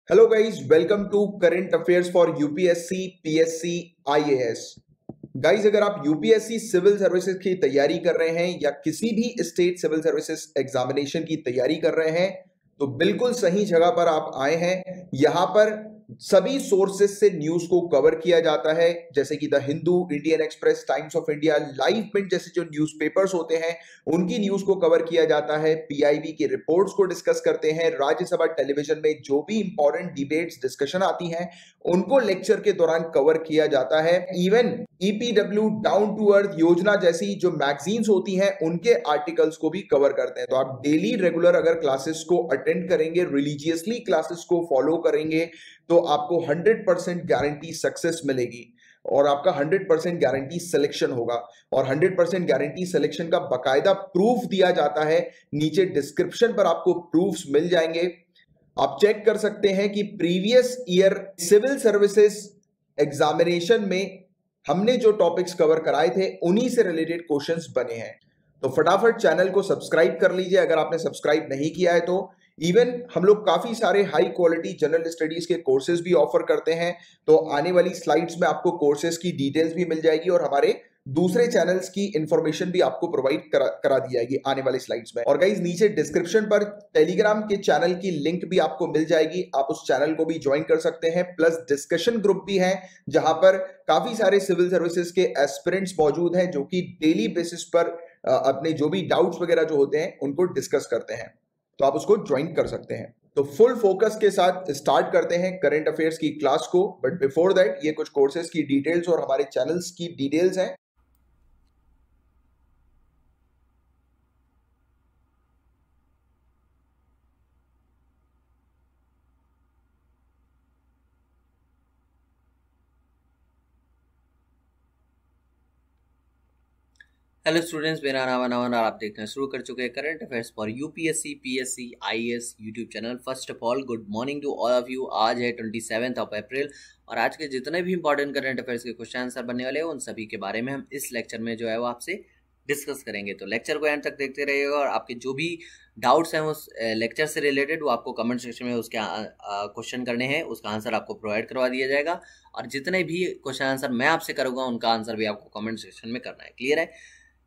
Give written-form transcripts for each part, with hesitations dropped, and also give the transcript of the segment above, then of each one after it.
Hello guys, welcome to current affairs for UPSC PSC IAS. Guys, अगर आप UPSC civil services की तैयारी कर रहे हैं या किसी भी स्टेट सिविल सर्विसेज एग्जामिनेशन की तैयारी कर रहे हैं तो बिल्कुल सही जगह पर आप आए हैं। यहां पर सभी सोर्सेज से न्यूज को कवर किया जाता है, जैसे कि the Hindu, Indian express, times of India, live minute जैसे जो न्यूज़पेपर्स होते हैं उनकी न्यूज को कवर किया जाता है। पीआईबी की रिपोर्ट्स को डिस्कस करते हैं। राज्यसभा टेलीविजन में जो भी इंपॉर्टेंट डिबेट्स डिस्कशन आती हैं उनको लेक्चर के दौरान कवर किया जाता है। Even EPW, down to earth Yojana जैसी जो मैगजीन्स होती हैं उनके आर्टिकल्स को भी कवर करते हैं। तो आप डेली रेगुलर अगर क्लासेस को अटेंड करेंगे, रिलीजियसली क्लासेस को फॉलो करेंगे तो आपको 100% गारंटी सक्सेस मिलेगी और आपका 100% गारंटी सिलेक्शन होगा। और 100% गारंटी सिलेक्शन का बकायदा प्रूफ दिया जाता है। नीचे डिस्क्रिप्शन पर आपको प्रूफ्स मिल जाएंगे, आप चेक कर सकते हैं कि previous year civil services examination में हमने जो टॉपिक्स कवर कराए थे उन्हीं से रिलेटेड क्वेश्चंस बने हैं। तो फटाफट चैनल को सब्सक्राइब कर लीजिए अगर आपने सब्सक्राइब नहीं किया है तो। इवन हम लोग काफी सारे हाई क्वालिटी जनरल स्टडीज के कोर्सेज भी ऑफर करते हैं। तो आने वाली स्लाइड्स में आपको कोर्सेज की डिटेल्स भी मिल जाएगी और हमारे दूसरे चैनल्स की इंफॉर्मेशन भी आपको प्रोवाइड करा दी जाएगी आने वाली स्लाइड्स में। और गाइस, नीचे डिस्क्रिप्शन पर टेलीग्राम के चैनल की लिंक भी आपको मिल जाएगी, आप उस चैनल को भी ज्वाइन कर सकते हैं। प्लस डिस्कशन ग्रुप भी है जहां पर काफी सारे सिविल सर्विसेज के एस्पिरेंट्स मौजूद हैं जो कि डेली बेसिस पर अपने जो भी डाउट्स वगैरह जो होते हैं उनको डिस्कस करते हैं, तो आप उसको ज्वाइन कर सकते हैं। तो फुल फोकस के साथ स्टार्ट करते हैं करंट अफेयर्स की क्लास को। बट बिफोर दैट ये कुछ कोर्सेज की डिटेल्स और हमारे चैनल्स की डिटेल्स हैं। हेलो स्टूडेंट्स, मेरा नाम है नमन और आप देखना शुरू कर चुके हैं current affairs for UPSC PSC IAS YouTube channel. First of all good morning to all of you. आज है 27 अप्रैल और आज के जितने भी इंपॉर्टेंट करंट अफेयर्स के क्वेश्चन आंसर बनने वाले हैं उन सभी के बारे में हम इस लेक्चर में जो है वो आपसे डिस्कस करेंगे। तो लेक्चर को एंड तक देखते रहिएगा और आपके जो भी डाउट्स हैं उस लेक्चर से रिलेटेड वो आपको कमेंट सेक्शन में उसके क्वेश्चन करने हैं, उसका आंसर आपको प्रोवाइड करवा दिया जाएगा। और जितने भी क्वेश्चन आंसर मैं आपसे करूँगा उनका आंसर भी आपको कमेंट सेक्शन में करना है। क्लियर है?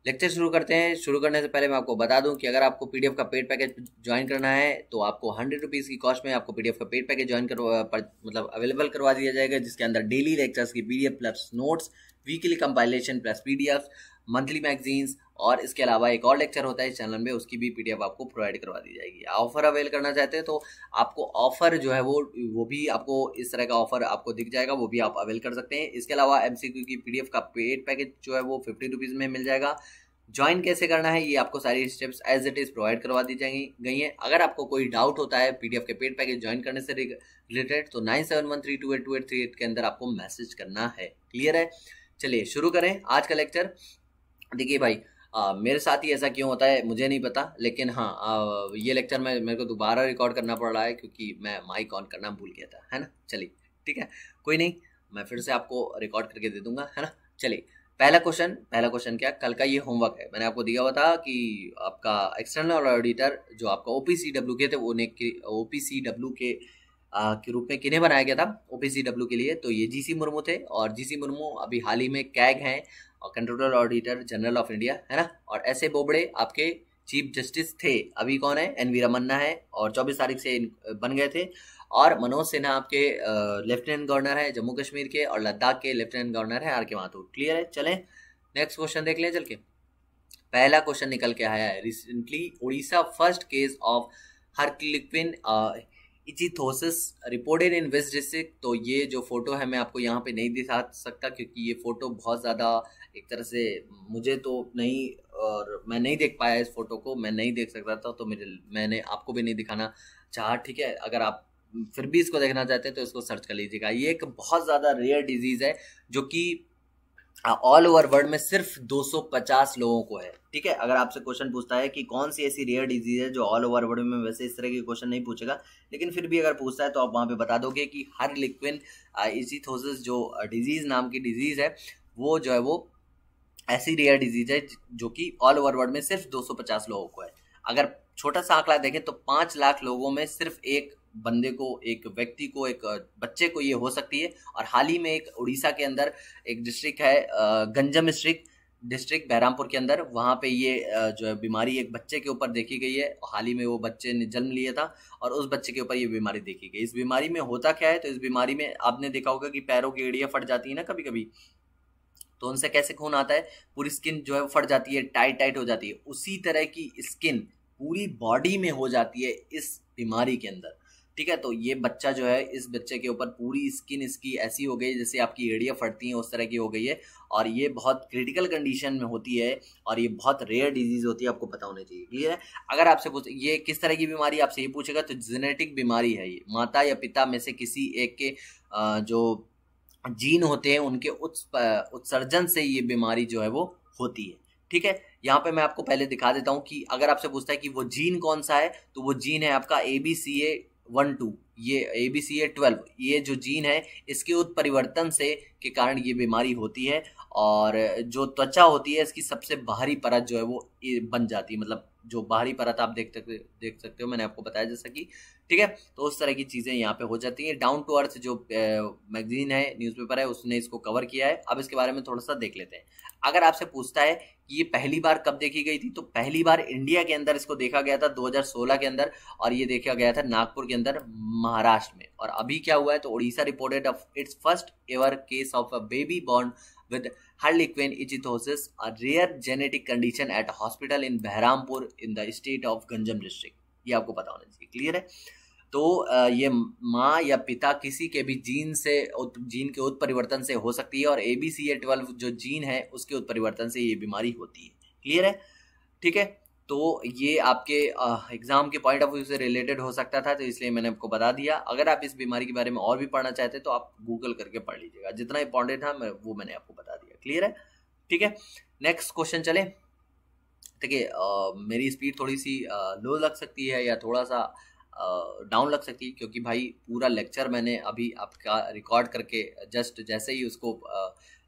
लेक्चर शुरू करते हैं। शुरू करने से पहले मैं आपको बता दूं कि अगर आपको पीडीएफ का पेड पैकेज ज्वाइन करना है तो आपको 100 रुपीज़ की कॉस्ट में आपको पीडीएफ का पेड पैकेज ज्वाइन मतलब अवेलेबल करवा दिया जाएगा, जिसके अंदर डेली लेक्चर्स की PDF plus notes, weekly compilation plus PDF, monthly magazines और इसके अलावा एक और लेक्चर होता है इस चैनल में, उसकी भी पीडीएफ आपको प्रोवाइड करवा दी जाएगी। ऑफर अवेल करना चाहते हैं तो आपको ऑफर जो है वो भी आपको इस तरह का ऑफर आपको दिख जाएगा, वो भी आप अवेल कर सकते हैं। इसके अलावा एमसीक्यू की पीडीएफ का पेड पैकेज जो है वो 50 रुपीज़ में मिल जाएगा। ज्वाइन कैसे करना है ये आपको सारी steps as it is provide करवा दी गई हैं। अगर आपको कोई डाउट होता है पीडीएफ के पेड पैकेज ज्वाइन करने से रिलेटेड तो 9713282838 के अंदर आपको मैसेज करना है। क्लियर है? चलिए शुरू करें आज का लेक्चर। देखिए भाई, मेरे साथ ही ऐसा क्यों होता है मुझे नहीं पता, लेकिन हाँ ये लेक्चर मेरे को दोबारा रिकॉर्ड करना पड़ रहा है क्योंकि मैं माइक ऑन करना भूल गया था, है ना। चलिए ठीक है, कोई नहीं, मैं फिर से आपको रिकॉर्ड करके दे दूंगा, है ना। चलिए पहला क्वेश्चन क्या, कल का ये होमवर्क है। मैंने आपको दिया हुआ था कि आपका एक्सटर्नल ऑडिटर जो आपका ओपीसीडब्ल्यू के थे वो ओपीसीडब्ल्यू के रूप में किन्हें बनाया गया था ओपीसीडब्ल्यू के लिए, तो ये जीसी मुर्मू थे। और जीसी मुर्मू अभी हाल ही में कैग हैं और controller auditor general of India, है ना। और ऐसे बोबड़े आपके चीफ जस्टिस थे। अभी कौन है? एनवी रमन्ना है और 24 तारीख से बन गए थे। और मनोज सिन्हा आपके लेफ्टिनेंट गवर्नर है जम्मू कश्मीर के और लद्दाख के लेफ्टिनेंट गवर्नर है आर.के. माथुर। क्लियर है? चलें नेक्स्ट क्वेश्चन देख लें चल के। पहला क्वेश्चन निकल के आया है, recently Odisha first case of harlequin ichthyosis reported in west district. तो ये जो फोटो है मैं आपको यहाँ पे नहीं दिखा सकता क्योंकि ये फोटो बहुत ज़्यादा एक तरह से मुझे तो नहीं, और मैं नहीं देख पाया इस फोटो को, मैं नहीं देख सकता था तो मैंने आपको भी नहीं दिखाना चाहा। ठीक है, अगर आप फिर भी इसको देखना चाहते हैं तो इसको सर्च कर लीजिएगा। ये एक बहुत ज़्यादा रेयर डिजीज़ है जो कि ऑल ओवर वर्ल्ड में सिर्फ 250 लोगों को है। ठीक है, अगर आपसे क्वेश्चन पूछता है कि कौन सी ऐसी रेयर डिजीज है जो ऑल ओवर वर्ल्ड में, वैसे इस तरह के क्वेश्चन नहीं पूछेगा लेकिन फिर भी अगर पूछता है तो आप वहाँ पे बता दोगे कि हर्क्लिक्विन इचिथोसिस जो डिजीज नाम की डिजीज है वो जो है वो ऐसी रेयर डिजीज है जो कि ऑल ओवर वर्ल्ड में सिर्फ 250 लोगों को है। अगर छोटा सा आंकड़ा देखें तो 5 लाख लोगों में सिर्फ एक बंदे को, एक व्यक्ति को, एक बच्चे को ये हो सकती है। और हाल ही में एक उड़ीसा के अंदर एक डिस्ट्रिक्ट है, गंजम डिस्ट्रिक्ट बहरामपुर के अंदर, वहाँ पे ये जो है बीमारी एक बच्चे के ऊपर देखी गई है। हाल ही में वो बच्चे ने जन्म लिया था और उस बच्चे के ऊपर ये बीमारी देखी गई। इस बीमारी में होता क्या है, तो इस बीमारी में आपने देखा होगा कि पैरों की एड़ियाँ फट जाती है ना कभी कभी, तो उनसे कैसे खून आता है, पूरी स्किन जो है वो फट जाती है, टाइट टाइट हो जाती है। उसी तरह की स्किन पूरी बॉडी में हो जाती है इस बीमारी के अंदर, ठीक है। तो ये बच्चा जो है, इस बच्चे के ऊपर पूरी स्किन इसकी ऐसी हो गई जैसे आपकी एड़ियाँ फटती हैं, उस तरह की हो गई है। और ये बहुत क्रिटिकल कंडीशन में होती है और ये बहुत रेयर डिजीज होती है, आपको पता होना चाहिए, क्लियर है। अगर आपसे ये किस तरह की बीमारी, आपसे ये पूछेगा तो जेनेटिक बीमारी है ये, माता या पिता में से किसी एक के जो जीन होते हैं उनके उत्सर्जन से ये बीमारी जो है वो होती है, ठीक है। यहाँ पे मैं आपको पहले दिखा देता हूँ कि अगर आपसे पूछता है कि वो जीन कौन सा है, तो वो जीन है आपका ABCA12, ये ABCA12, ये जो जीन है इसके उत्परिवर्तन से के कारण ये बीमारी होती है। और जो त्वचा होती है इसकी सबसे बाहरी परत जो है वो बन जाती है, मतलब जो बाहरी परत आप देख सकते हो, मैंने आपको बताया जैसा कि, ठीक है। तो उस तरह की चीज़ें यहाँ पे हो जाती हैं। डाउन टू अर्थ जो मैगजीन है, न्यूज़पेपर है, उसने इसको कवर किया है। अब इसके बारे में थोड़ा सा देख लेते हैं। अगर आपसे पूछता है कि ये पहली बार कब देखी गई थी, तो पहली बार इंडिया के अंदर इसको देखा गया था 2016 के अंदर, और ये देखा गया था नागपुर के अंदर, महाराष्ट्र में। और अभी क्या हुआ है, तो Orissa reported it's first ever case of a baby born with harlequin ichthyosis, a rare genetic condition at hospital in Behrampur in the state of Ganjam district। ये आपको पता होना चाहिए, क्लियर है। तो ये माँ या पिता किसी के भी जीन के उत्परिवर्तन से हो सकती है, और ABCA12 जो जीन है उसके उत्परिवर्तन से ये बीमारी होती है, क्लियर है, ठीक है। तो ये आपके एग्जाम के पॉइंट ऑफ व्यू से रिलेटेड हो सकता था, तो इसलिए मैंने आपको बता दिया। अगर आप इस बीमारी के बारे में और भी पढ़ना चाहते हैं तो आप गूगल करके पढ़ लीजिएगा, जितना इंपॉर्टेंट था वो मैंने आपको बता दिया, क्लियर है, ठीक है। नेक्स्ट क्वेश्चन चले। देखिए मेरी स्पीड थोड़ी सी लो लग सकती है या थोड़ा सा डाउन लग सकती है, क्योंकि भाई पूरा लेक्चर मैंने अभी आपका रिकॉर्ड करके जस्ट जैसे ही उसको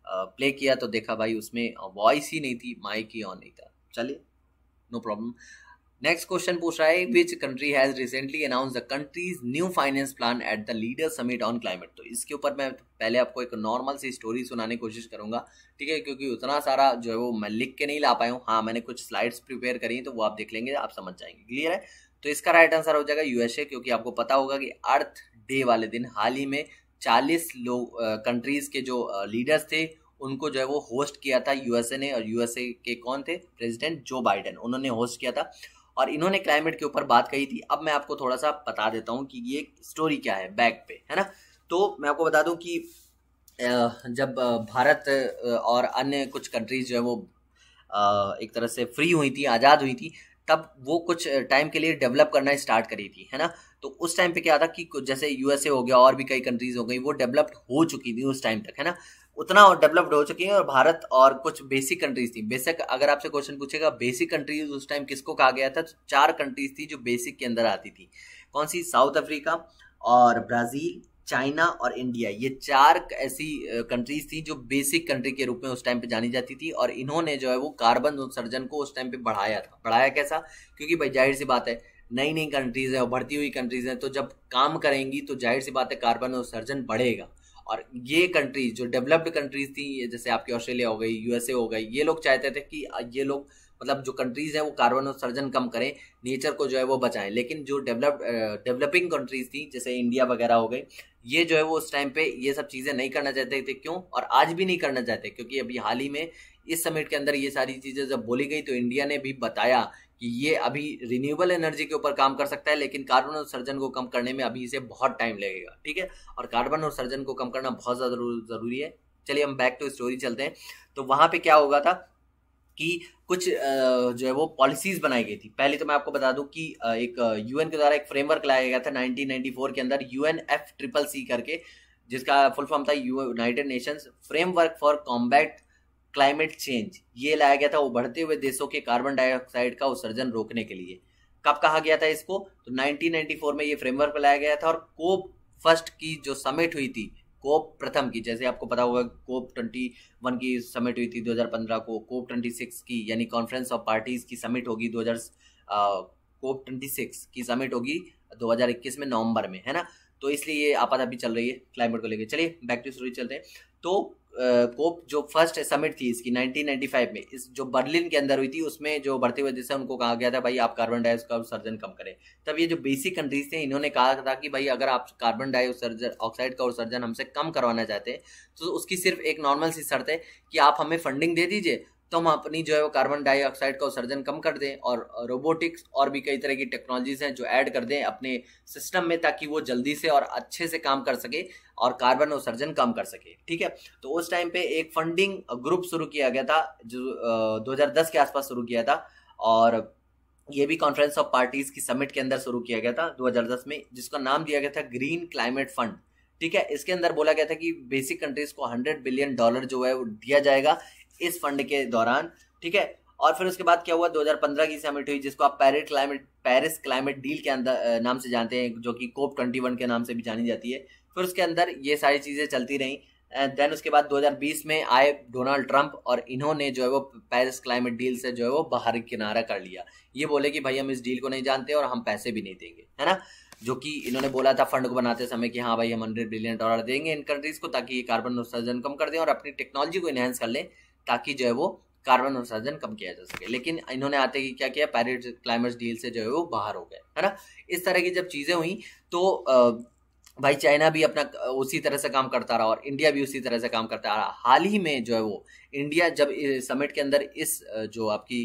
प्ले किया तो देखा भाई उसमें वॉइस ही नहीं थी, माइक ही ऑन नहीं था। चलिए, नो प्रॉब्लम। नेक्स्ट क्वेश्चन पूछ रहा है, which country has recently announce the countries new finance plan at the leader summit on climate. तो इसके ऊपर मैं पहले आपको एक नॉर्मल सी स्टोरी सुनाने की कोशिश करूंगा, ठीक है, क्योंकि उतना सारा जो है वो मैं लिख के नहीं ला पाया हूँ। हाँ, मैंने कुछ स्लाइड्स प्रिपेयर करी तो वो आप देख लेंगे, आप समझ जाएंगे, क्लियर है। तो इसका राइट आंसर हो जाएगा USA, क्योंकि आपको पता होगा कि अर्थ डे वाले दिन हाल ही में 40 लोग कंट्रीज के जो लीडर्स थे उनको जो है वो होस्ट किया था USA ने। और USA के कौन थे, प्रेसिडेंट जो बाइडेन, उन्होंने होस्ट किया था और इन्होंने क्लाइमेट के ऊपर बात कही थी। अब मैं आपको थोड़ा सा बता देता हूँ कि ये स्टोरी क्या है बैक पे, है ना। तो मैं आपको बता दूं कि जब भारत और अन्य कुछ कंट्रीज जो है वो एक तरह से फ्री हुई थी, आज़ाद हुई थी, तब वो कुछ टाइम के लिए डेवलप करना स्टार्ट करी थी, है ना। तो उस टाइम पे क्या था कि जैसे USA हो गया और भी कई कंट्रीज हो गई, वो डेवलप्ड हो चुकी थी उस टाइम तक, है ना, उतना डेवलप्ड हो चुकी है। और भारत और कुछ बेसिक कंट्रीज थी। बेसिक अगर आपसे क्वेश्चन पूछेगा बेसिक कंट्रीज उस टाइम किसको कहा गया था, तो 4 कंट्रीज थी जो बेसिक के अंदर आती थी। कौन सी, साउथ अफ्रीका और ब्राजील, चाइना और इंडिया। ये 4 ऐसी कंट्रीज थी जो बेसिक कंट्री के रूप में उस टाइम पे जानी जाती थी। और इन्होंने जो है वो कार्बन उत्सर्जन को उस टाइम पे बढ़ाया था। बढ़ाया कैसा, क्योंकि भाई जाहिर सी बात है नई नई कंट्रीज है और बढ़ती हुई कंट्रीज हैं, तो जब काम करेंगी तो जाहिर सी बात है कार्बन उत्सर्जन बढ़ेगा। और ये कंट्रीज जो डेवलप्ड कंट्रीज थी, जैसे आपकी ऑस्ट्रेलिया हो गई, USA हो गई, ये लोग चाहते थे कि ये लोग मतलब जो कंट्रीज हैं वो कार्बन उत्सर्जन कम करें, नेचर को जो है वो बचाएं। लेकिन जो डेवलपिंग कंट्रीज थी जैसे इंडिया वगैरह हो गई, ये जो है वो उस टाइम पे ये सब चीज़ें नहीं करना चाहते थे। क्यों, और आज भी नहीं करना चाहते, क्योंकि अभी हाल ही में इस समिट के अंदर ये सारी चीज़ें जब बोली गई तो इंडिया ने भी बताया कि ये अभी रिन्यूएबल एनर्जी के ऊपर काम कर सकता है, लेकिन कार्बन उत्सर्जन को कम करने में अभी इसे बहुत टाइम लगेगा, ठीक है। और कार्बन उत्सर्जन को कम करना बहुत ज़्यादा जरूरी है। चलिए हम बैक टू स्टोरी चलते हैं। तो वहाँ पे क्या होगा था कि कुछ जो है वो पॉलिसीज बनाई गई थी। पहले तो मैं आपको बता दूं कि एक UN के द्वारा एक फ्रेमवर्क लाया गया था 1994 के अंदर, UNFCCC करके, जिसका फुल फॉर्म था United Nations framework for combat climate change. ये लाया गया था वो बढ़ते हुए देशों के कार्बन डाइऑक्साइड का उत्सर्जन रोकने के लिए। कब कहा गया था इसको, तो 1994 में ये फ्रेमवर्क लाया गया था। और कोप फर्स्ट की जो समिट हुई थी, कोप प्रथम की, जैसे आपको पता होगा कोप 21 की समिट हुई थी 2015 को, कोप 26 की यानी कॉन्फ्रेंस ऑफ पार्टीज की समिट होगी कोप 26 की समिट होगी 2021 में नवंबर में, है ना। तो इसलिए ये आपातभी चल रही है क्लाइमेट को लेकर। चलिए बैक टू स्टोरी चलते हैं। तो कोप जो फर्स्ट समिट थी इसकी 1995 में, इस जो बर्लिन के अंदर हुई थी, उसमें जो बढ़ते हुए जैसे उनको कहा गया था भाई आप कार्बन डाइऑक्साइड का उत्सर्जन कम करें। तब ये जो बेसिक कंट्रीज थे इन्होंने कहा था कि भाई अगर आप कार्बन डाइऑक्साइड का उत्सर्जन हमसे कम करवाना चाहते हैं तो उसकी सिर्फ एक नॉर्मल सी शर्त है कि आप हमें फंडिंग दे दीजिए, तो हम अपनी जो है वो कार्बन डाइऑक्साइड का उत्सर्जन कम कर दें और रोबोटिक्स और भी कई तरह की टेक्नोलॉजीज हैं जो ऐड कर दें अपने सिस्टम में, ताकि वो जल्दी से और अच्छे से काम कर सके और कार्बन उत्सर्जन कम कर सके। ठीक है, तो उस टाइम पे एक फंडिंग ग्रुप शुरू किया गया था जो 2010 के आसपास शुरू किया था, और ये भी कॉन्फ्रेंस ऑफ पार्टीज की समिट के अंदर शुरू किया गया था 2010 में, जिसका नाम दिया गया था ग्रीन क्लाइमेट फंड। ठीक है, इसके अंदर बोला गया था कि बेसिक कंट्रीज को $100 बिलियन जो है वो दिया जाएगा इस फंड के दौरान। ठीक है, और फिर उसके बाद क्या हुआ, 2015 की समिट हुई जिसको आप पेरिस क्लाइमेट डील के अंदर नाम से जानते हैं, जो कि कोप 21 के नाम से भी जानी जाती है। फिर उसके अंदर ये सारी चीजें चलती रहीं। देन उसके बाद 2020 में आए डोनाल्ड ट्रंप और इन्होंने जो है वो पेरिस क्लाइमेट डील से जो है वो बाहर किनारा कर लिया। ये बोले कि भाई हम इस डील को नहीं जानते और हम पैसे भी नहीं देंगे, है ना। जो कि इन्होंने बोला था फंड को बनाते समय कि हाँ भाई हम $100 बिलियन देंगे इन कंट्रीज को ताकि ये कार्बन उत्सर्जन कम कर दें और अपनी टेक्नोलॉजी को इनहेंस कर लें ताकि जो है वो कार्बन उत्सर्जन कम किया जा सके। लेकिन इन्होंने आते ही क्या किया, पेरिस क्लाइमेट डील से जो है वो बाहर हो गए, है ना। इस तरह की जब चीजें हुई तो भाई चाइना भी अपना उसी तरह से काम करता रहा और इंडिया भी उसी तरह से काम करता रहा। हाल ही में जो है वो इंडिया जब समिट के अंदर इस जो आपकी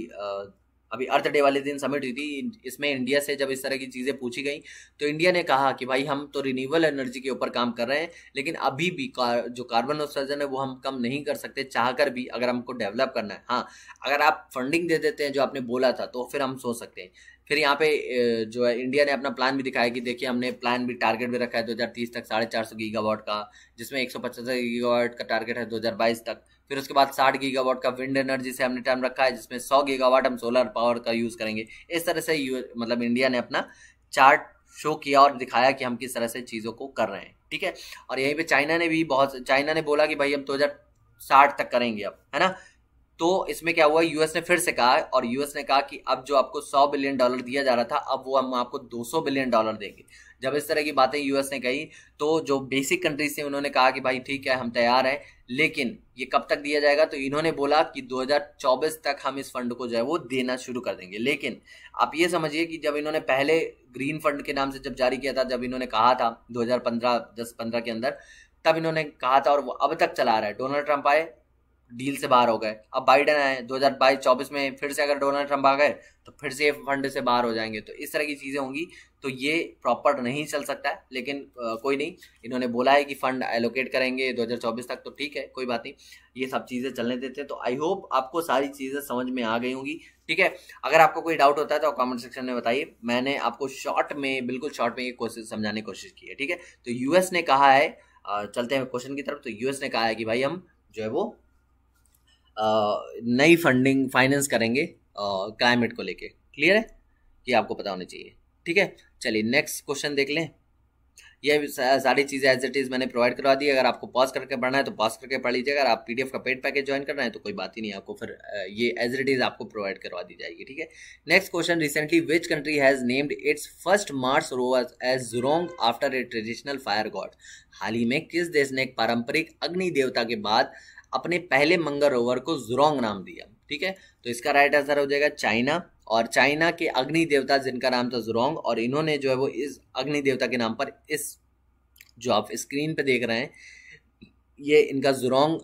अभी अर्थ डे वाले दिन समिट हुई थी, इसमें इंडिया से जब इस तरह की चीज़ें पूछी गई तो इंडिया ने कहा कि भाई हम तो रिन्यूएबल एनर्जी के ऊपर काम कर रहे हैं, लेकिन अभी भी जो कार्बन उत्सर्जन है वो हम कम नहीं कर सकते चाहकर भी, अगर हमको डेवलप करना है। हाँ, अगर आप फंडिंग दे देते हैं जो आपने बोला था तो फिर हम सोच सकते हैं। फिर यहाँ पे जो है इंडिया ने अपना प्लान भी दिखाया कि देखिए हमने प्लान भी टारगेट भी रखा है 2030 तक 450 गीगावाट का, जिसमें 175 गीगावाट का टारगेट है 2022 तक। फिर उसके बाद 60 गीगावाट का विंड एनर्जी से हमने टाइम रखा है, जिसमें 100 गीगावाट हम सोलर पावर का यूज करेंगे। इस तरह से मतलब इंडिया ने अपना चार्ट शो किया और दिखाया कि हम किस तरह से चीज़ों को कर रहे हैं। ठीक है, और यहीं पे चाइना ने बोला कि भाई हम 2060 तक करेंगे अब, है ना। तो इसमें क्या हुआ, यूएस ने फिर से कहा और यूएस ने कहा कि अब जो आपको $100 बिलियन दिया जा रहा था अब वो हम आपको $200 बिलियन देंगे। जब इस तरह की बातें यूएस ने कही तो जो बेसिक कंट्रीज थे उन्होंने कहा कि भाई ठीक है हम तैयार हैं, लेकिन ये कब तक दिया जाएगा, तो इन्होंने बोला कि 2024 तक हम इस फंड को जो है वो देना शुरू कर देंगे। लेकिन आप ये समझिए कि जब इन्होंने पहले ग्रीन फंड के नाम से जब जारी किया था, जब इन्होंने कहा था 2015 के अंदर, तब इन्होंने कहा था और वो अब तक चला रहा है। डोनाल्ड ट्रंप आए, डील से बाहर हो गए, अब बाइडेन आए 2022-24 में फिर से अगर डोनाल्ड ट्रंप आ गए तो फिर से फंड से बाहर हो जाएंगे। तो इस तरह की चीजें होंगी, तो ये प्रॉपर नहीं चल सकता है। लेकिन कोई नहीं, इन्होंने बोला है कि फंड एलोकेट करेंगे 2024 तक, तो ठीक है कोई बात नहीं, ये सब चीजें चलने देते हैं। तो आई होप आपको सारी चीजें समझ में आ गई होंगी। ठीक है, अगर आपको कोई डाउट होता है तो कमेंट सेक्शन में बताइए। मैंने आपको बिल्कुल शॉर्ट में ये समझाने की कोशिश की है। ठीक है, तो यूएस ने कहा है, चलते हैं क्वेश्चन की तरफ। तो यूएस ने कहा है कि भाई हम जो है वो नई फंडिंग फाइनेंस करेंगे क्लाइमेट को लेके। क्लियर है, कि आपको पता होना चाहिए। ठीक है, चलिए नेक्स्ट क्वेश्चन देख लें। ये सारी चीज़ें एज इट इज़ मैंने प्रोवाइड करवा दी। अगर आपको पॉज करके पढ़ना है तो पॉज करके पढ़ लीजिए। अगर आप पीडीएफ का पेड पैकेज ज्वाइन करना है तो कोई बात ही नहीं, आपको फिर ये एज इट इज़ आपको प्रोवाइड करवा दी जाएगी। ठीक है, next question, recently which country has named its first Mars rover as Zhurong after a traditional fire god. हाल ही में किस देश ने एक पारंपरिक अग्नि देवता के बाद अपने पहले मंगल रोवर को जुरोंग नाम दिया। ठीक है, तो इसका राइट आंसर हो जाएगा चाइना। और चाइना के अग्नि देवता जिनका नाम था जुरोंग, और इन्होंने जो है वो इस अग्नि देवता के नाम पर इस जो आप स्क्रीन पे देख रहे हैं ये इनका जुरोंग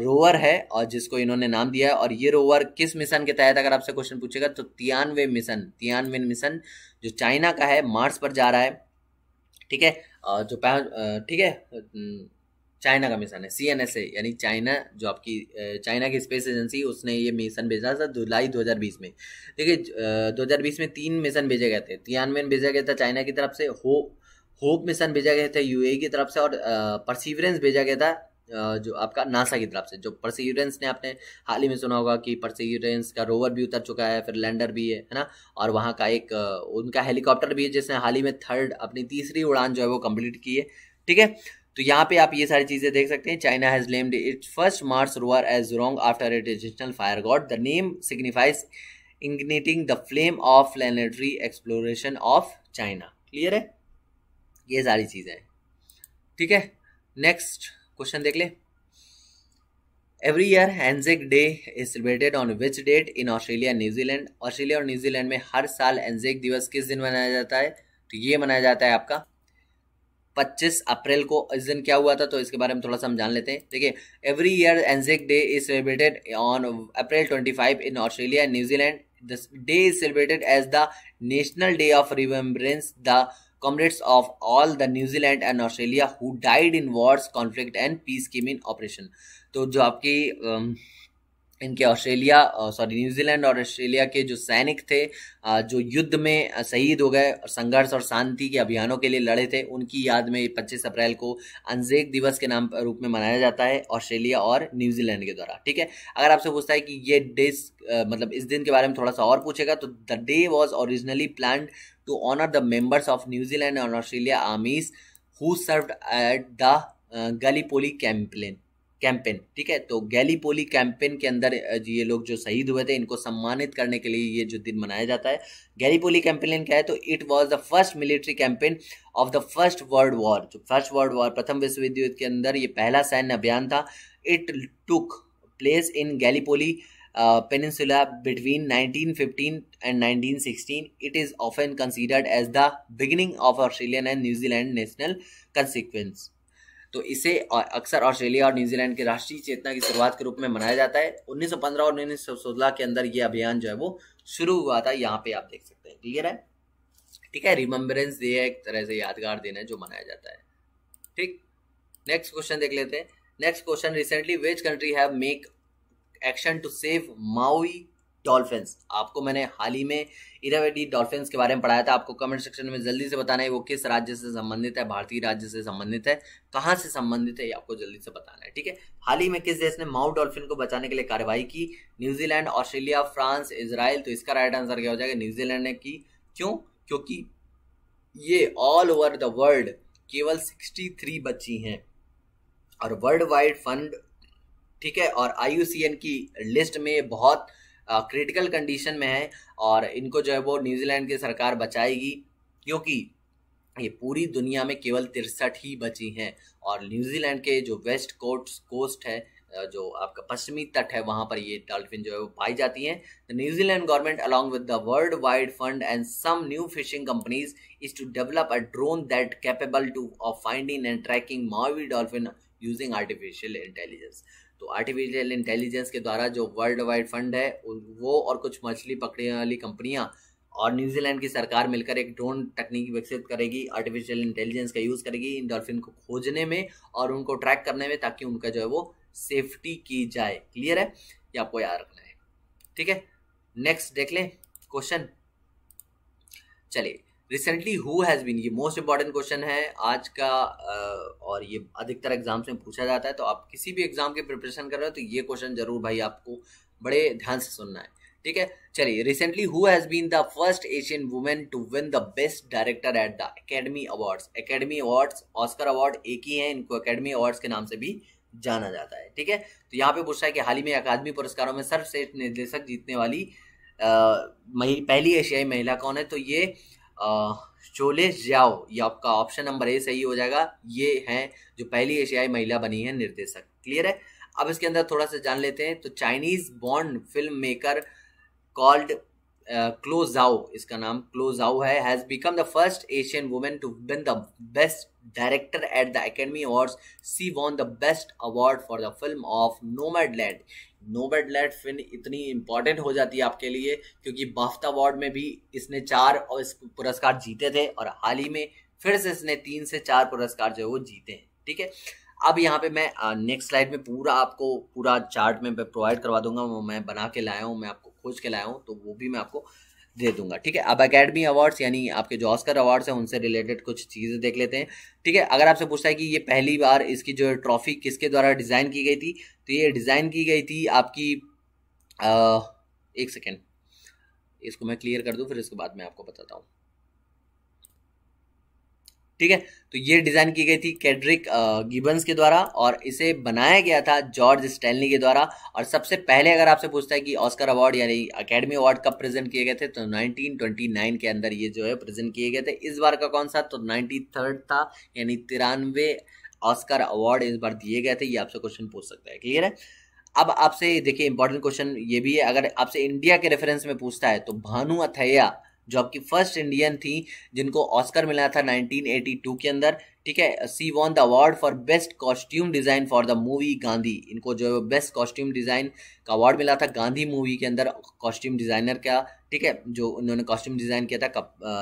रोवर है और जिसको इन्होंने नाम दिया है। और ये रोवर किस मिशन के तहत अगर आपसे क्वेश्चन पूछेगा तो तियानवे मिशन जो चाइना का है मार्स पर जा रहा है। ठीक है, ठीक है, चाइना का मिशन है CNSA, यानी चाइना जो आपकी चाइना की स्पेस एजेंसी, उसने ये मिशन भेजा था जुलाई 2020 में। देखिए 2020 में 3 मिशन भेजे गए थे। तियानवेन भेजा गया था चाइना की तरफ से, होप मिशन भेजा गया था UAE की तरफ से, और परसिवरेंस भेजा गया था जो आपका नासा की तरफ से। जो परसिवरेंस ने आपने हाल ही में सुना होगा कि परसिवरेंस का रोवर भी उतर चुका है, फिर लैंडर भी है ना, और वहाँ का एक उनका हेलीकॉप्टर भी है जिसने हाल ही में अपनी तीसरी उड़ान जो है वो कंप्लीट की है। ठीक है, तो यहाँ पे आप ये सारी चीजें देख सकते हैं। China has named its first Mars rover as Zhurong after a traditional fire god. The name signifies igniting the flame of planetary exploration of China। Clear है, ये सारी चीजें हैं। ठीक है, नेक्स्ट क्वेश्चन देख ले। Every year Anzac day is celebrated on which date in Australia New Zealand. Australia और न्यूजीलैंड में हर साल एंजेक दिवस किस दिन मनाया जाता है? तो ये मनाया जाता है आपका 25 अप्रैल को। इस दिन क्या हुआ था तो इसके बारे में थोड़ा सा हम जान लेते हैं। देखिए, every year Anzac day is celebrated on April 25 in Australia and New Zealand. This day is celebrated as the national day of remembrance the comrades of all the New Zealand and Australia who died in wars, conflict and peacekeeping operation। तो जो आपकी इनके Australia New Zealand और Australia के जो सैनिक थे जो युद्ध में शहीद हो गए और संघर्ष और शांति के अभियानों के लिए लड़े थे, उनकी याद में 25 अप्रैल को अंजेक दिवस के नाम रूप में मनाया जाता है ऑस्ट्रेलिया और न्यूजीलैंड के द्वारा। ठीक है, अगर आपसे पूछता है कि ये डेज मतलब इस दिन के बारे में थोड़ा सा और पूछेगा तो the day was originally planned to honour the members of New Zealand और Australia armies who served at the Gallipoli campaign. ठीक है, तो गैलीपोली कैंपेन के अंदर ये लोग जो शहीद हुए थे इनको सम्मानित करने के लिए ये जो दिन मनाया जाता है। गैलीपोली कैंपेन क्या है तो it was the first military campaign of the first world war. जो फर्स्ट वर्ल्ड वॉर प्रथम विश्व युद्ध के अंदर ये पहला सैन्य अभियान था। It took place in Gallipoli peninsula between 1915 and 1916. It is often considered as the beginning of Australian and New Zealand national consequence। तो इसे अक्सर ऑस्ट्रेलिया और न्यूजीलैंड की राष्ट्रीय चेतना की शुरुआत के रूप में मनाया जाता है। 1915 और 1916 के अंदर ये अभियान जो है वो शुरू हुआ था। यहाँ पे आप देख सकते हैं, क्लियर है। ठीक है, रिमेम्बरेंस डे है, एक तरह से यादगार दिन है जो मनाया जाता है। ठीक, नेक्स्ट क्वेश्चन देख लेते हैं। Next question, recently which country have make action to save Maui dolphins. आपको मैंने हाल ही में इरावदी डॉल्फिन्स के बारे में पढ़ाया था। आपको कमेंट सेक्शन में जल्दी से बताना है वो किस राज्य से संबंधित है, भारतीय राज्य से संबंधित है, कहाँ से संबंधित है, ये आपको जल्दी से बताना है। ठीक है, हाल ही में किस देश ने माउ डॉल्फिन को बचाने के लिए कार्रवाई की? New Zealand, Australia, France, Israel. तो इसका राइट आंसर क्या हो जाएगा? न्यूजीलैंड ने की। क्यों? क्योंकि ये ऑल ओवर द वर्ल्ड केवल 63 बची हैं और वर्ल्ड वाइड फंड, ठीक है, और IUCN की लिस्ट में बहुत क्रिटिकल कंडीशन में है और इनको जो है वो न्यूजीलैंड की सरकार बचाएगी क्योंकि ये पूरी दुनिया में केवल 63 ही बची हैं। और न्यूजीलैंड के जो वेस्ट कोस्ट है, जो आपका पश्चिमी तट है, वहां पर ये डॉल्फिन जो है वो पाई जाती हैं। The New Zealand government along with the world wide fund and some new fishing companies is to develop a drone that capable two of finding and trekking MAUI dolphin using artificial intelligence. तो artificial intelligence के द्वारा जो world wide fund है वो और कुछ मछली पकड़ने वाली कंपनियां और न्यूजीलैंड की सरकार मिलकर एक ड्रोन तकनीक विकसित करेगी, आर्टिफिशियल इंटेलिजेंस का यूज करेगी इन डॉल्फिन को खोजने में और उनको ट्रैक करने में, ताकि उनका जो है वो सेफ्टी की जाए। क्लियर है, ये आपको याद रखना है। ठीक है, नेक्स्ट देख लें क्वेश्चन। चलिए, रिसेंटली हु हैज बीन, ये मोस्ट इंपॉर्टेंट क्वेश्चन है आज का और ये अधिकतर एग्जाम्स में पूछा जाता है। तो आप किसी भी एग्जाम की प्रिपरेशन कर रहे हो तो ये क्वेश्चन जरूर भाई आपको बड़े ध्यान से सुनना है। ठीक है, चलिए, recently who has been the first Asian women to win the best director at the Academy Awards. Academy Awards, Oscar award एक ही है, इनको एकेडमी अवार्ड्स के नाम से भी जाना जाता है। ठीक है, तो यहाँ पे पूछा है कि हाल ही में अकादमी पुरस्कारों में सर्वश्रेष्ठ निर्देशक जीतने वाली पहली एशियाई महिला कौन है? तो ये चोले ज्याओ, ये आपका ऑप्शन नंबर ए सही हो जाएगा। ये हैं जो पहली एशियाई महिला बनी है निर्देशक। क्लियर है, अब इसके अंदर थोड़ा सा जान लेते हैं। तो Chinese born film maker called Chloe Zhao, इसका नाम क्लो ज़ाओ है, has become the first Asian women to win the best director at the Academy awards. She won the best award for the film of Nomadland. Nomadland film इतनी important हो जाती है आपके लिए क्योंकि बाफ्टा अवार्ड में भी इसने 4 पुरस्कार जीते थे और हाल ही में फिर से इसने 3 से 4 पुरस्कार जो है वो जीते हैं। ठीक है, अब यहाँ पे मैं नेक्स्ट स्लाइड में आपको पूरा चार्ट में प्रोवाइड करवा दूंगा। वो मैं बना के लाया हूँ, मैं आपको खोज के लाया हूँ, तो वो भी मैं आपको दे दूंगा। ठीक है, अब एकेडमी अवार्ड्स यानी आपके जो ऑस्कर अवार्ड्स हैं उनसे रिलेटेड कुछ चीज़ें देख लेते हैं। ठीक है, अगर आपसे पूछता है कि ये पहली बार इसकी जो ट्रॉफी किसके द्वारा डिज़ाइन की गई थी, तो ये डिज़ाइन की गई थी आपकी एक सेकेंड, इसको मैं क्लियर कर दूं फिर इसके बाद मैं आपको बताता हूँ। ठीक है। तो ये डिजाइन की गई थी कैड्रिक गिबन्स के द्वारा और इसे बनाया गया था जॉर्ज स्टैनली के द्वारा। और सबसे पहले अगर आपसे पूछता है कि ऑस्कर अवार्ड यानी अकेडमी अवार्ड कब प्रेजेंट किए गए थे, तो 1929 के अंदर ये जो है प्रेजेंट किए गए थे। इस बार का कौन सा, तो 93rd था, यानी 93 ऑस्कर अवार्ड इस बार दिए गए थे। ये आपसे क्वेश्चन पूछ सकता है, क्लियर है। अब आपसे देखिए इंपॉर्टेंट क्वेश्चन ये भी है, अगर आपसे इंडिया के रेफरेंस में पूछता है तो भानु अथैया जो आपकी फर्स्ट इंडियन थी जिनको ऑस्कर मिला था 1982 के अंदर, ठीक है, she won the award for best costume design for the movie Gandhi. इनको जो बेस्ट कॉस्ट्यूम डिजाइन का अवार्ड मिला था गांधी मूवी के अंदर कॉस्ट्यूम डिजाइनर का, ठीक है, जो उन्होंने कॉस्ट्यूम डिजाइन किया था,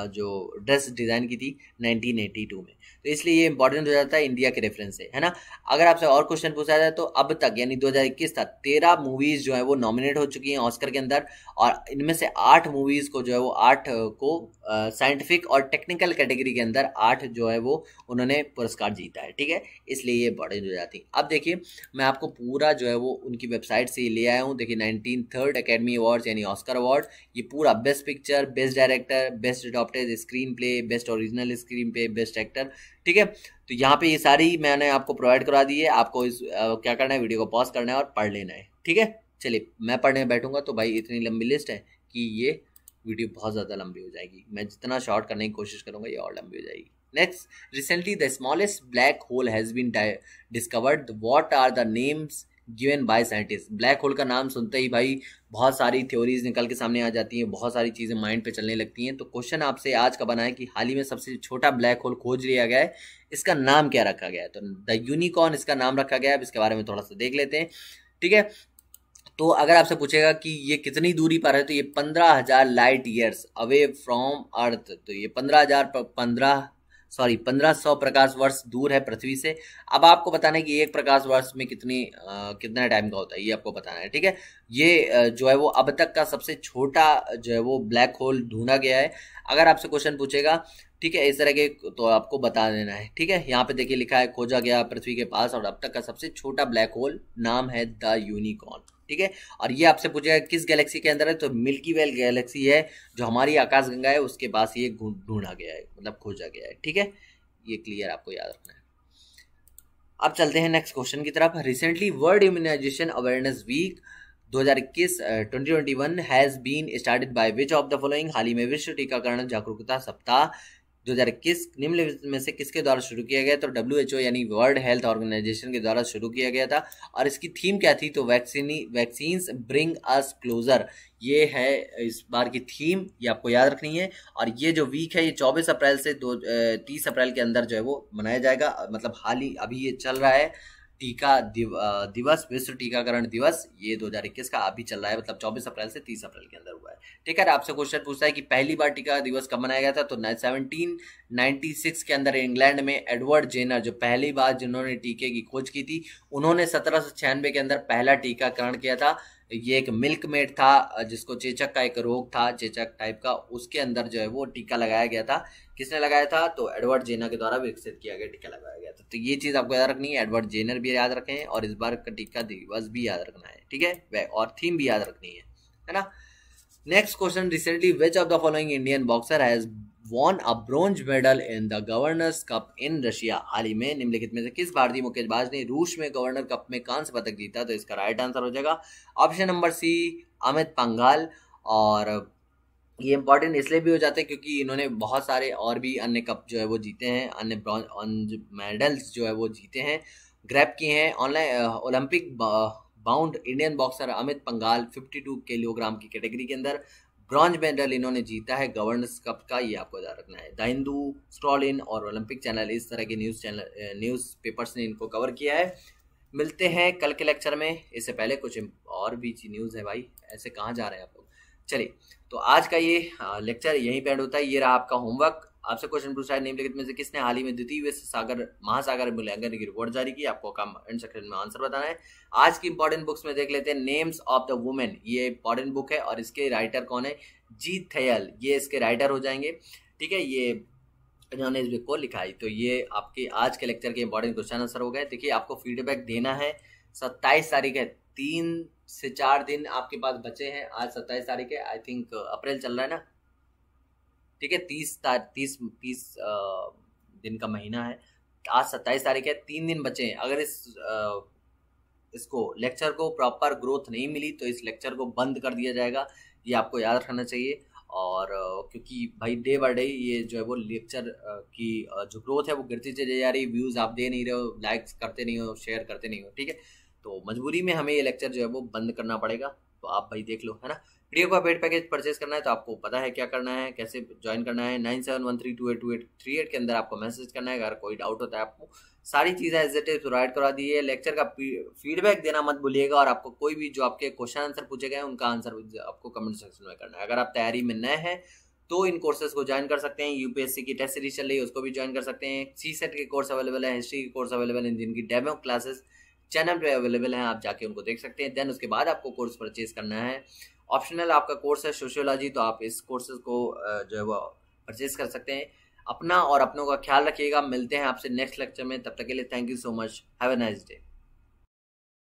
जो ड्रेस डिजाइन की थी 1982 में। तो इसलिए ये इंपॉर्टेंट हो जाता है इंडिया के रेफरेंस से, है ना। अगर आपसे और क्वेश्चन पूछा जाए तो अब तक यानी 2021 तक 13 मूवीज जो है वो नॉमिनेट हो चुकी हैं ऑस्कर के अंदर, और इनमें से 8 मूवीज को जो है वो 8 को साइंटिफिक और टेक्निकल कैटेगरी के अंदर 8 जो है वो उन्होंने पुरस्कार जीता है, ठीक है। इसलिए ये इंपॉर्टेंट हो जाती है। अब देखिए मैं आपको पूरा जो है वो उनकी वेबसाइट से ले आया हूँ। देखिए 93rd अकेडमी अवार्ड यानी ऑस्कर अवार्ड, ये पूरा best picture, best director, best adopted screen play, best original screen play, best actor, ठीक है। तो यहाँ पे ये सारी मैंने आपको प्रोवाइड करवा दी है। आपको इस क्या करना है, वीडियो को पॉज करना है और पढ़ लेना है, ठीक है। चलिए मैं पढ़ने बैठूंगा तो भाई इतनी लंबी लिस्ट है कि ये वीडियो बहुत ज़्यादा लंबी हो जाएगी। मैं जितना शॉर्ट करने की कोशिश करूंगा ये और लंबी हो जाएगी। Next, recently the smallest black hole has been discovered, what are the names given by scientist. Black hole का नाम सुनते ही भाई बहुत सारी थ्योरीज निकल के सामने आ जाती हैं, बहुत सारी चीज़ें माइंड पे चलने लगती हैं। तो क्वेश्चन आपसे आज का बना है कि हाल ही में सबसे छोटा ब्लैक होल खोज लिया गया है, इसका नाम क्या रखा गया है, तो द यूनिकॉर्न इसका नाम रखा गया है। अब इसके बारे में थोड़ा सा देख लेते हैं, ठीक है। तो अगर आपसे पूछेगा कि ये कितनी दूरी पर है, तो ये 15,000 लाइट ईयर्स अवे फ्रॉम अर्थ, तो ये 1500 प्रकाश वर्ष दूर है पृथ्वी से। अब आपको बताना है कि एक प्रकाश वर्ष में कितना टाइम का होता है, ये आपको बताना है, ठीक है। ये जो है वो अब तक का सबसे छोटा जो है वो ब्लैक होल ढूंढा गया है। अगर आपसे क्वेश्चन पूछेगा, ठीक है, इस तरह के, तो आपको बता देना है, ठीक है। यहाँ पे देखिए लिखा है खोजा गया पृथ्वी के पास और अब तक का सबसे छोटा ब्लैक होल, नाम है द यूनिकॉर्न, ठीक है। और ये आपसे पूछेगा किस गैलेक्सी के अंदर है, तो मिल्की वे गैलेक्सी है जो हमारी आकाशगंगा है उसके पास ये ढूंढा गया है, मतलब खोजा गया है, ठीक है। ये क्लियर आपको याद रखना है। अब चलते हैं नेक्स्ट क्वेश्चन की तरफ। Recently world immunisation awareness week 2021 has been started by which of the following. हाल ही में विश्व टीकाकरण जागरूकता सप्ताह 2021 निम्नलिखित में से किसके द्वारा शुरू किया गया, तो WHO यानी वर्ल्ड हेल्थ ऑर्गेनाइजेशन के द्वारा शुरू किया गया था। और इसकी थीम क्या थी, तो वैक्सीन्स ब्रिंग अस क्लोजर, ये है इस बार की थीम, ये आपको याद रखनी है। और ये जो वीक है ये 24 अप्रैल से 30 अप्रैल के अंदर जो है वो मनाया जाएगा, मतलब हाल ही अभी ये चल रहा है टीका दिवस, विश्व टीकाकरण दिवस, ये 2021 का अभी चल रहा है, मतलब 24 अप्रैल से 30 अप्रैल के अंदर हुआ है, ठीक है। आपसे क्वेश्चन पूछता है कि पहली बार टीका दिवस कब मनाया गया था, तो 1796 के अंदर इंग्लैंड में एडवर्ड जेनर जो पहली बार जिन्होंने टीके की खोज की थी, उन्होंने 1796 के अंदर पहला टीकाकरण किया था। ये एक मिल्क मेड था जिसको चेचक का एक रोग था, चेचक टाइप का, उसके अंदर जो है वो टीका लगाया गया था। किसने लगाया था, तो एडवर्ड जेनर के द्वारा विकसित किया गया टीका लगाया गया था। तो ये चीज आपको याद रखनी है, एडवर्ड जेनर भी याद रखें और इस बार का टीका दिवस भी याद रखना है, ठीक है, और थीम भी याद रखनी है ना। Next question, recently which of the following Indian boxer has won a bronze medal in the governors cup in Russia. हाल ही में निम्नलिखित में से किस भारतीय मुक्केबाज ने रूस में गवर्नर कप में कांस्य पदक जीता, तो इसका राइट आंसर हो जाएगा option number C, Amit Panghal. और ये इंपॉर्टेंट इसलिए भी हो जाते हैं क्योंकि इन्होंने बहुत सारे और भी अन्य कप जो है वो जीते हैं, अन्य ब्रॉन्ज मेडल्स जो है वो जीते हैं, ग्रैब किए हैं। Online Olympic bound Indian boxer Amit Panghal 52 kilogram की कैटेगरी के अंदर ब्रॉन्ज मेडल इन्होंने जीता है गवर्नर्स कप का, ये आपको याद रखना है। द हिंदू, स्ट्रॉलिन और ओलंपिक चैनल, इस तरह के न्यूज़ पेपर्स ने इनको कवर किया है। मिलते हैं कल के लेक्चर में, इससे पहले कुछ और भी न्यूज़ है भाई, ऐसे कहाँ जा रहे हैं आप लोग। चलिए, तो आज का ये लेक्चर यहीं पे एंड होता है। ये रहा आपका होमवर्क। आपसे क्वेश्चन पूछा है निम्नलिखित में से किसने हाल ही में द्वितीय विश्व महासागर मूल्यांकन की रिपोर्ट जारी की। आपको कमेंट सेक्शन में आंसर बताना है। आज की इंपॉर्टेंट बुक्स में देख लेते हैं नेम्स ऑफ द वुमेन, ये इंपॉर्टेंट बुक है और इसके राइटर कौन है, जीत थयल, ये इसके राइटर हो जाएंगे, ठीक है। ये इन्होंने इस बुक को लिखा है। तो ये आपके आज के लेक्चर के इंपॉर्टेंट क्वेश्चन आंसर हो गए। देखिए आपको फीडबैक देना है, 27 तारीख है, 3 से 4 दिन आपके पास बचे हैं। आज 27 तारीख है, आई थिंक अप्रैल चल रहा है ना, ठीक है। 30 दिन का महीना है, आज 27 तारीख है, 3 दिन बचे हैं। अगर इसको लेक्चर को प्रॉपर ग्रोथ नहीं मिली तो इस लेक्चर को बंद कर दिया जाएगा, ये आपको याद रखना चाहिए। और क्योंकि भाई डे बाय डे ये जो है वो लेक्चर की जो ग्रोथ है वो गिरती चली जा रही, व्यूज़ आप दे नहीं रहे हो, लाइक्स करते नहीं हो, शेयर करते नहीं हो, ठीक है। तो मजबूरी में हमें ये लेक्चर जो है वो बंद करना पड़ेगा, तो आप भाई देख लो, है ना। वीडियो का पेड पैकेज परचेज करना है तो आपको पता है क्या करना है, कैसे ज्वाइन करना है। 9713282838 के अंदर आपको मैसेज करना है। अगर कोई डाउट होता है आपको, सारी चीज़ें एज इट इज प्रोवाइड करा दी है। लेक्चर का फीडबैक देना मत भूलिएगा, और आपको कोई भी जो आपके क्वेश्चन आंसर पूछे गए उनका आंसर आपको कमेंट सेक्शन में करना है। अगर आप तैयारी में नए हैं तो इन कोर्सेज को ज्वाइन कर सकते हैं। यूपीएससी की टेस्ट सीरीज चल रही है, उसको भी ज्वाइन कर सकते हैं। सीसेट के कोर्स अवेलेबल है, हिस्ट्री के कोर्स अवेलेबल है, जिनकी डेमो क्लासेस चैनल पे अवेलेबल हैं, आप जाके उनको देख सकते हैं। देन उसके बाद आपको कोर्स परचेज करना है। ऑप्शनल आपका कोर्स है सोशियोलॉजी, तो आप इस कोर्सेज को जो है वो परचेज कर सकते हैं। अपना और अपनों का ख्याल रखिएगा। मिलते हैं आपसे नेक्स्ट लेक्चर में, तब तक के लिए thank you so much, have a nice day.